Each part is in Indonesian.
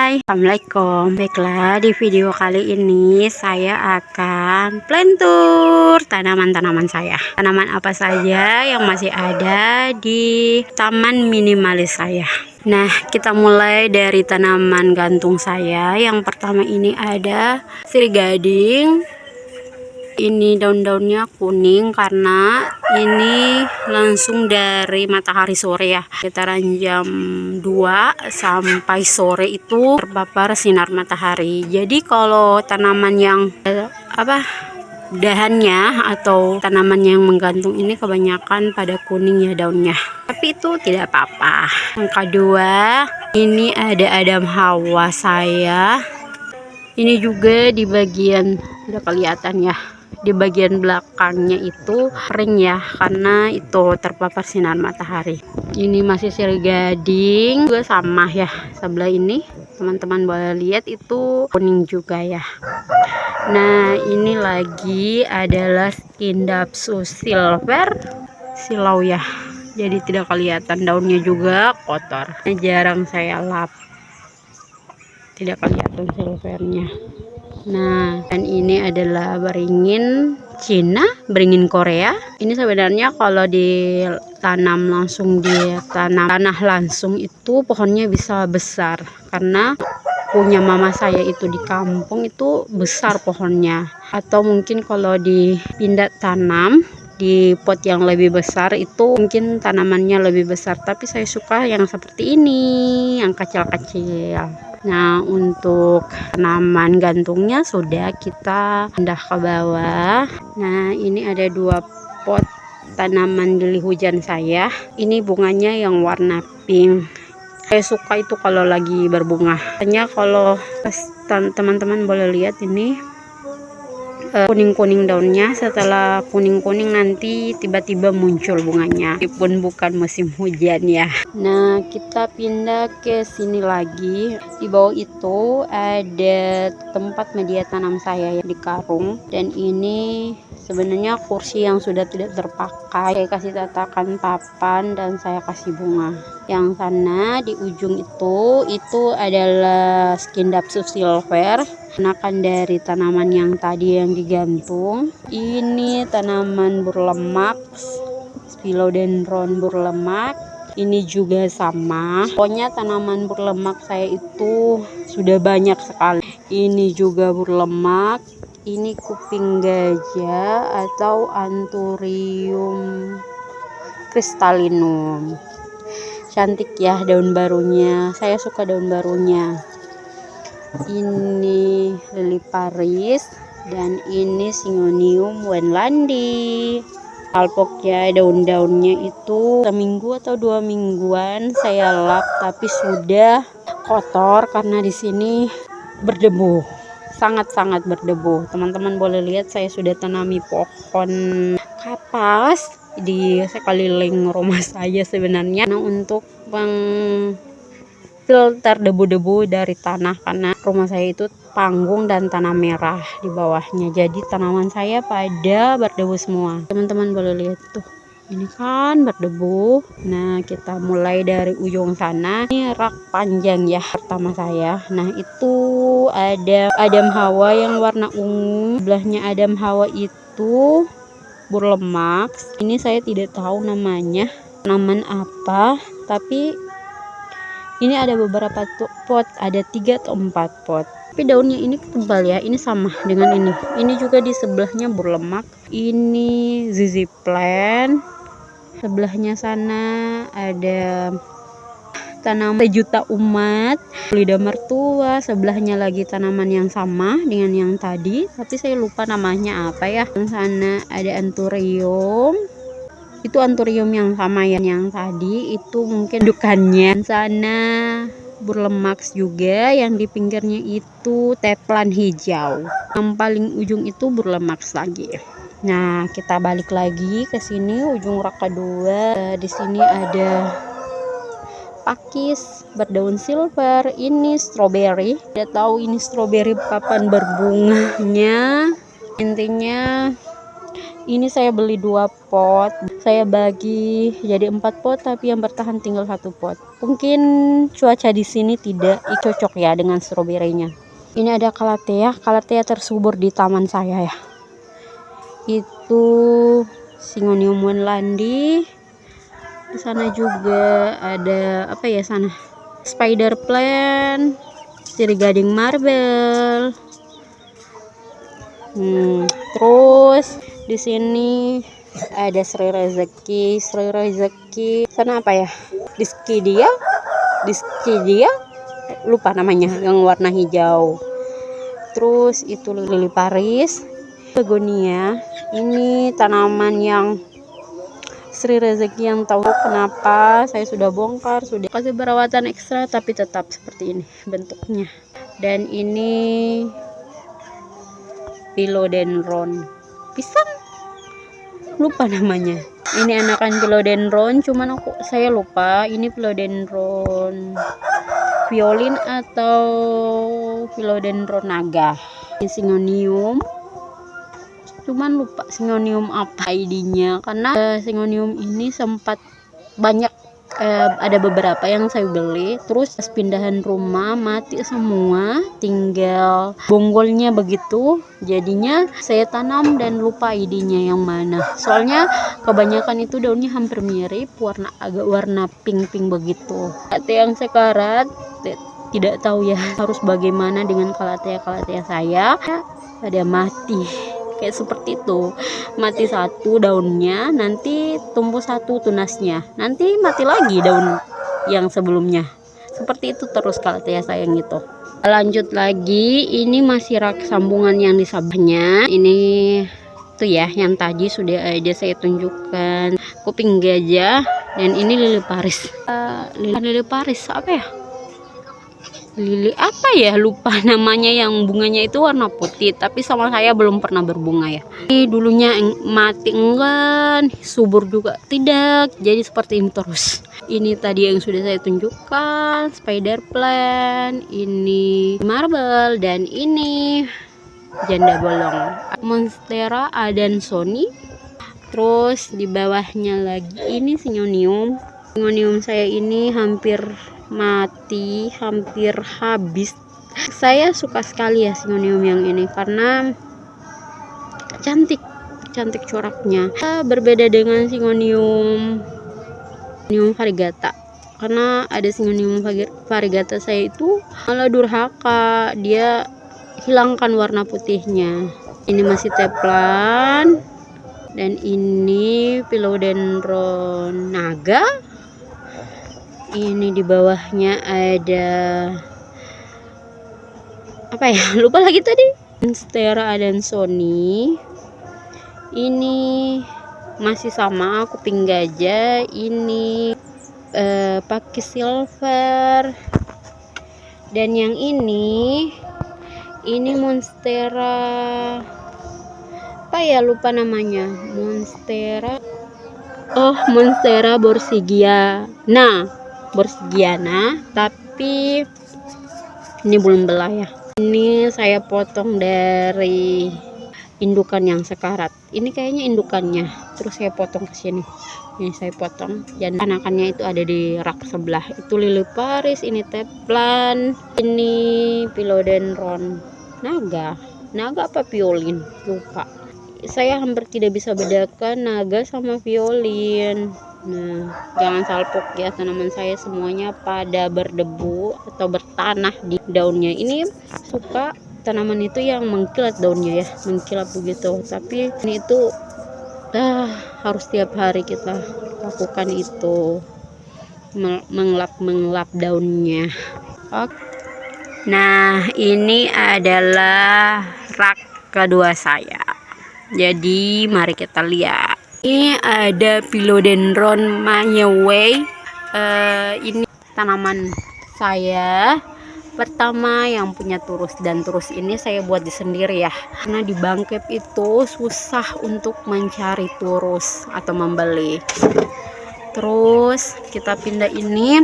Hai, Assalamualaikum. Baiklah, di video kali ini saya akan plan tour tanaman-tanaman saya. Tanaman apa saja yang masih ada di taman minimalis saya. Nah, kita mulai dari tanaman gantung saya. Yang pertama ini ada sirih gading. Ini daun-daunnya kuning karena ini langsung dari matahari sore ya, sekitaran jam 2 sampai sore itu terpapar sinar matahari. Jadi kalau tanaman yang dahannya atau tanaman yang menggantung ini kebanyakan pada kuning ya daunnya, tapi itu tidak apa-apa. Yang kedua, ini ada Adam Hawa saya. Ini juga di bagian, udah kelihatan ya, di bagian belakangnya itu kering ya karena itu terpapar sinar matahari. Ini masih sirih gading juga sama ya, sebelah ini teman-teman boleh lihat itu kuning juga ya. Nah, ini lagi adalah Scindapsus silver silau ya, jadi tidak kelihatan, daunnya juga kotor, jarang saya lap, tidak kelihatan silvernya. Nah, dan ini adalah beringin Cina, beringin Korea. Ini sebenarnya kalau ditanam langsung di tanah langsung itu pohonnya bisa besar, karena punya mama saya itu di kampung itu besar pohonnya. Atau mungkin kalau dipindah tanam di pot yang lebih besar itu mungkin tanamannya lebih besar, tapi saya suka yang seperti ini, yang kecil-kecil. Nah, untuk tanaman gantungnya sudah kita pindah ke bawah. Nah, ini ada 2 pot tanaman lili hujan saya. Ini bunganya yang warna pink. Saya suka itu kalau lagi berbunga. Hanya kalau teman-teman boleh lihat ini kuning-kuning daunnya, setelah kuning-kuning nanti tiba-tiba muncul bunganya, meskipun bukan musim hujan ya. Nah, kita pindah ke sini lagi. Di bawah itu ada tempat media tanam saya yang di karung, dan ini sebenarnya kursi yang sudah tidak terpakai. Saya kasih tatakan papan dan saya kasih bunga. Yang sana di ujung itu adalah Scindapsus silver, anakan dari tanaman yang tadi yang digantung. Ini tanaman berlemak, Philodendron berlemak. Ini juga sama. Pokoknya tanaman berlemak saya itu sudah banyak sekali. Ini juga berlemak. Ini kuping gajah atau Anthurium crystallinum. Cantik ya daun barunya. Saya suka daun barunya. Ini lili Paris dan ini Syngonium Wenlandi. Alpoknya daun-daunnya itu seminggu atau 2 mingguan saya lap, tapi sudah kotor karena di sini berdebu, sangat-sangat berdebu. Teman-teman boleh lihat saya sudah tanami pohon kapas di sekeliling rumah saya sebenarnya, untuk filter debu-debu dari tanah, karena rumah saya itu panggung dan tanah merah di bawahnya, jadi tanaman saya pada berdebu semua. Teman-teman boleh lihat tuh, ini kan berdebu. Nah, kita mulai dari ujung sana. Ini rak panjang ya pertama saya. Nah, itu ada Adam Hawa yang warna ungu. Sebelahnya Adam Hawa itu berlemak. Ini saya tidak tahu namanya tanaman apa, tapi ini ada beberapa pot, ada 3 atau 4 pot. Tapi daunnya ini tebal ya, ini sama dengan ini. Ini juga di sebelahnya berlemak. Ini ZZ plant. Sebelahnya sana ada tanaman sejuta umat, lidah mertua. Sebelahnya lagi tanaman yang sama dengan yang tadi, tapi saya lupa namanya apa ya. Yang sana ada Anthurium. Itu Anthurium yang sama ya, yang tadi itu mungkin dukannya. Sana burlemak juga, yang di pinggirnya itu teplan hijau. Yang paling ujung itu burlemak lagi. Nah, kita balik lagi ke sini ujung rak kedua. Di sini ada pakis berdaun silver. Ini strawberry. Tidak tahu ini strawberry kapan berbunganya. Intinya Ini saya beli 2 pot, saya bagi jadi 4 pot, tapi yang bertahan tinggal 1 pot. Mungkin cuaca di sini tidak cocok ya dengan stroberinya. Ini ada calathea, calathea tersubur di taman saya ya. Itu Syngonium Wanlandi. Di sana juga ada apa ya sana? Spider plant, Siri Gading Marble. Terus di sini ada Sri Rezeki, sana apa ya? Diskidia, lupa namanya, yang warna hijau. Terus itu lili Paris, begonia. Ini tanaman yang Sri Rezeki yang tahu kenapa saya sudah bongkar, sudah kasih perawatan ekstra, tapi tetap seperti ini bentuknya. Dan ini philodendron pisang, lupa namanya. Ini anakan philodendron, cuman saya lupa ini philodendron violin atau philodendron naga. Ini Syngonium, cuman lupa Syngonium apa ID-nya, karena Syngonium ini sempat banyak, ada beberapa yang saya beli, terus pas pindahan rumah mati semua, tinggal bonggolnya begitu, jadinya saya tanam dan lupa ID-nya yang mana. Soalnya kebanyakan itu daunnya hampir mirip, agak warna pink begitu. Calathea yang sekarat, tidak tahu ya harus bagaimana dengan calathea saya, ada mati. Kayak seperti itu, mati 1 daunnya, nanti tumbuh 1 tunasnya, nanti mati lagi daun yang sebelumnya. Seperti itu terus calathea saya gitu. Lanjut lagi, ini masih rak sambungan yang di sabahnya. Ini tuh ya, yang tadi sudah ada saya tunjukkan, kuping gajah. Dan ini lili Paris. Lili Paris apa ya? Lili apa ya, lupa namanya, yang bunganya itu warna putih, tapi sama saya belum pernah berbunga ya. Ini dulunya mati enggak, subur juga tidak, jadi seperti ini terus. Ini tadi yang sudah saya tunjukkan, spider plant, ini marble, dan ini janda bolong, monstera adansoni. Terus di bawahnya lagi ini Syngonium saya ini hampir mati, hampir habis. Saya suka sekali ya Syngonium yang ini karena cantik coraknya. Berbeda dengan Syngonium variegata, karena ada Syngonium variegata saya itu malah durhaka, dia hilangkan warna putihnya. Ini masih teplan, dan ini philodendron naga. Ini di bawahnya ada apa ya, lupa lagi tadi, monstera adansoni. Ini masih sama, kuping gajah. Ini pakis silver. Dan yang ini monstera apa ya, lupa namanya, monstera borsigiana, tapi ini belum belah ya. Ini saya potong dari indukan yang sekarat. Ini kayaknya indukannya, terus saya potong ke sini. Ini saya potong, dan anakannya itu ada di rak sebelah. Itu lili Paris, ini teplan, ini philodendron naga apa violin, lupa. Saya hampir tidak bisa bedakan naga sama violin. Nah, jangan salpok ya, tanaman saya semuanya pada berdebu atau bertanah di daunnya. Ini suka tanaman itu yang mengkilat daunnya ya, mengkilat begitu. Tapi ini itu harus tiap hari kita lakukan itu, mengelap daunnya. Oke. Nah, ini adalah rak kedua saya. Jadi mari kita lihat. Ini ada philodendron Mayewe. Ini tanaman saya pertama yang punya turus, dan turus ini saya buat di sendiri ya, karena di Bangkep itu susah untuk mencari turus atau membeli. Terus kita pindah ini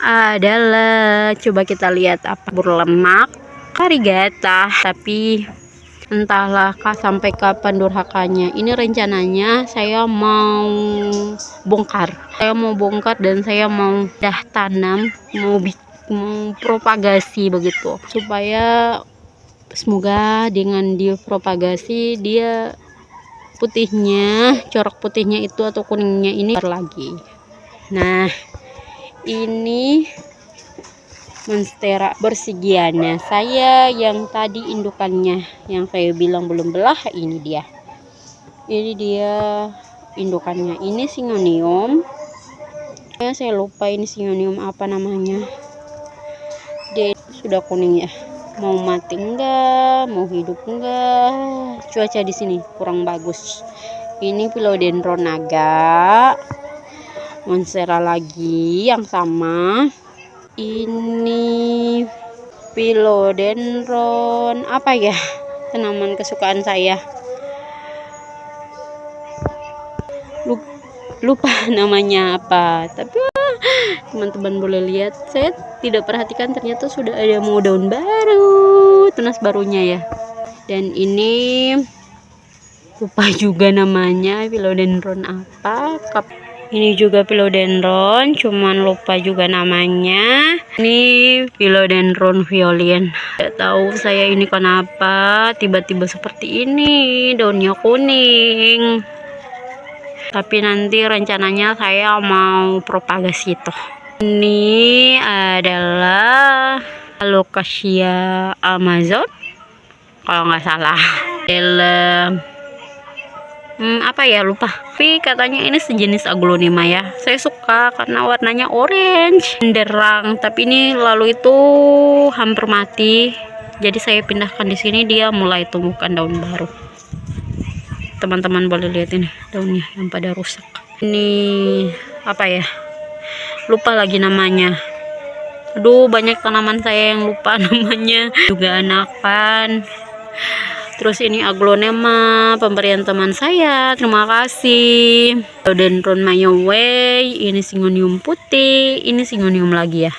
adalah, coba kita lihat apa, berlemak variegata, tapi entahlah sampai kapan durhakanya. Ini rencananya saya mau bongkar dan saya mau tanam, mau propagasi begitu, supaya semoga dengan dipropagasi dia corak putihnya itu atau kuningnya ini lagi. Nah, ini monstera bersigiana saya yang tadi indukannya, yang saya bilang belum belah. Ini dia indukannya. Ini Syngonium, saya lupa ini Syngonium apa namanya. Dia sudah kuning ya, mau mati enggak, mau hidup enggak. Cuaca di sini kurang bagus. Ini Philodendron naga, monstera lagi yang sama. Ini Philodendron apa ya, tanaman kesukaan saya, lupa namanya apa, tapi teman-teman boleh lihat, saya tidak perhatikan ternyata sudah ada mau daun baru, tunas barunya ya. Dan ini lupa juga namanya, Philodendron apa. Ini juga Philodendron, cuman lupa juga namanya. Ini Philodendron violin. Tidak tahu saya ini kenapa tiba-tiba seperti ini, daunnya kuning. Tapi nanti rencananya saya mau propagasi itu. Ini adalah Alocasia Amazon kalau nggak salah. Apa ya, lupa, tapi katanya ini sejenis aglonema ya. Saya suka karena warnanya orange cenderang, tapi ini lalu itu hampir mati, jadi saya pindahkan di sini, dia mulai tumbuhkan daun baru. Teman-teman boleh lihat ini daunnya yang pada rusak. Ini apa ya, lupa lagi namanya. Aduh, banyak tanaman saya yang lupa namanya, juga anakan. Terus ini aglonema pemberian teman saya, terima kasih. Philodendron Mayoway, ini Syngonium putih, ini Syngonium lagi ya.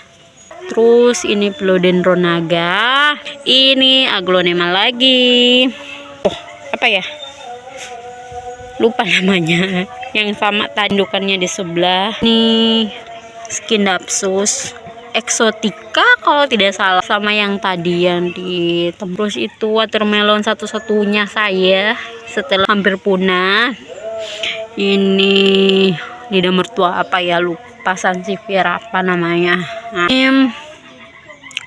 Terus ini Philodendron naga, ini aglonema lagi. Oh, apa ya, lupa namanya. Yang sama tandukannya di sebelah. Ini Scindapsus exotica kalau tidak salah, sama yang tadi yang di terus itu watermelon satu-satunya saya setelah hampir punah. Ini lidah mertua apa ya, lupa, sansevieria apa namanya. Ini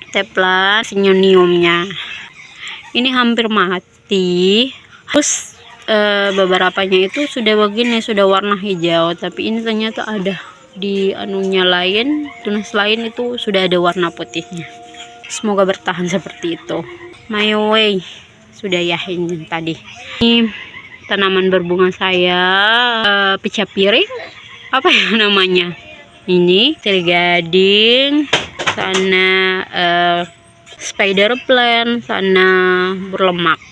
teplan Syngoniumnya, ini hampir mati. Terus beberapanya itu sudah begini, sudah warna hijau, tapi ini ternyata ada di anunya lain, tunas lain itu sudah ada warna putihnya. Semoga bertahan seperti itu. Mayoway sudah ya ini tadi. Ini tanaman berbunga saya, pecah piring apa ya namanya, ini ceri gading, sana spider plant, sana berlemak,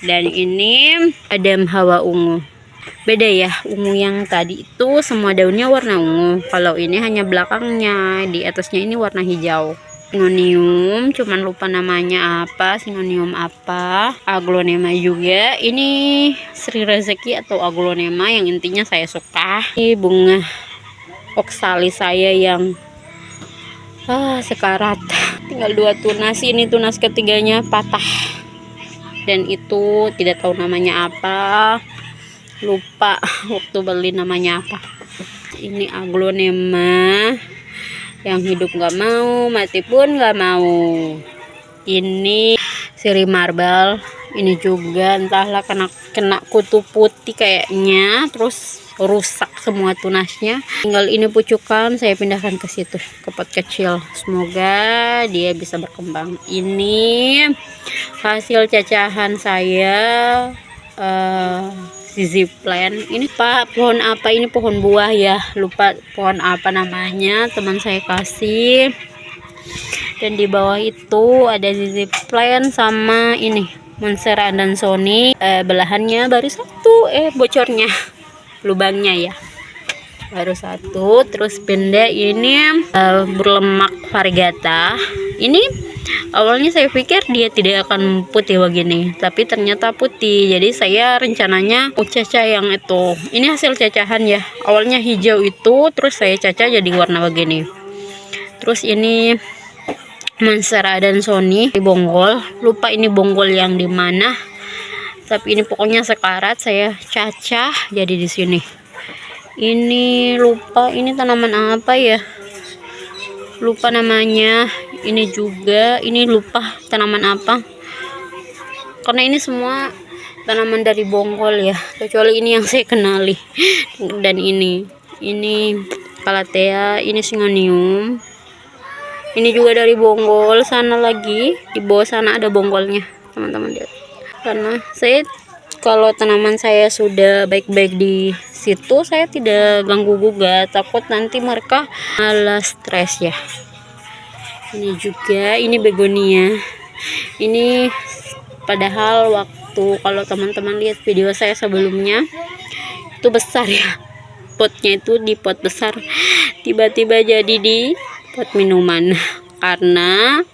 dan ini adam hawa ungu. Beda ya, ungu yang tadi itu semua daunnya warna ungu, kalau ini hanya belakangnya, di atasnya ini warna hijau. Syngonium, cuman lupa namanya apa, Syngonium apa. Aglonema juga, ini Sri Rezeki atau aglonema, yang intinya saya suka. Ini bunga oxalis saya yang sekarat, tinggal 2 tunas. Ini tunas ketiganya patah, dan itu tidak tahu namanya apa, lupa waktu beli namanya apa. Ini aglonema yang hidup nggak mau, mati pun nggak mau. Ini siri marble, ini juga entahlah kena kutu putih kayaknya, terus rusak semua tunasnya. Tinggal ini pucukan, saya pindahkan ke situ, ke pot kecil, semoga dia bisa berkembang. Ini hasil cacahan saya, zizi plant. Ini Pak, pohon apa ini, pohon buah ya, lupa pohon apa namanya, teman saya kasih. Dan di bawah itu ada zizi plant sama ini Monstera adansonii, belahannya baru satu, bocornya, lubangnya ya baru satu. Terus pendek ini berlemak variegata, ini Awalnya saya pikir dia tidak akan putih begini, tapi ternyata putih. Jadi saya rencananya cacah yang itu. Ini hasil cacahan ya. Awalnya hijau itu, terus saya cacah jadi warna begini. Terus ini Mansera dan Sony di bonggol. Lupa ini bonggol yang di mana. Tapi ini pokoknya sekarat saya cacah jadi di sini. Ini lupa ini tanaman apa ya? Lupa namanya. Ini juga, ini lupa tanaman apa. Karena ini semua tanaman dari bonggol ya. Kecuali ini yang saya kenali. Dan ini Calathea, ini Syngonium. Ini juga dari bonggol. Sana lagi di bawah sana ada bonggolnya, teman-teman lihat. Karena saya kalau tanaman saya sudah baik-baik di situ, saya tidak ganggu gugat, takut nanti mereka malah stres ya. Ini juga, ini begonia. Ini padahal waktu kalau teman-teman lihat video saya sebelumnya itu besar ya, potnya itu di pot besar, tiba-tiba jadi di pot minuman. Karena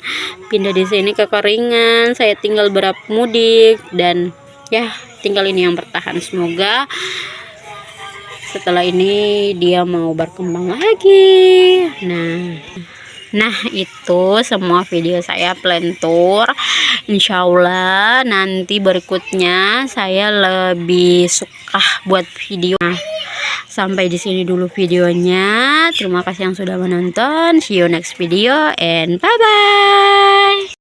pindah di sini kekeringan, saya tinggal berapa mudik dan ya tinggal ini yang bertahan. Semoga setelah ini dia mau berkembang lagi. Nah itu semua video saya plan tour. Insya Allah nanti berikutnya saya lebih suka buat video. Sampai di sini dulu videonya. Terima kasih yang sudah menonton. See you next video and bye bye.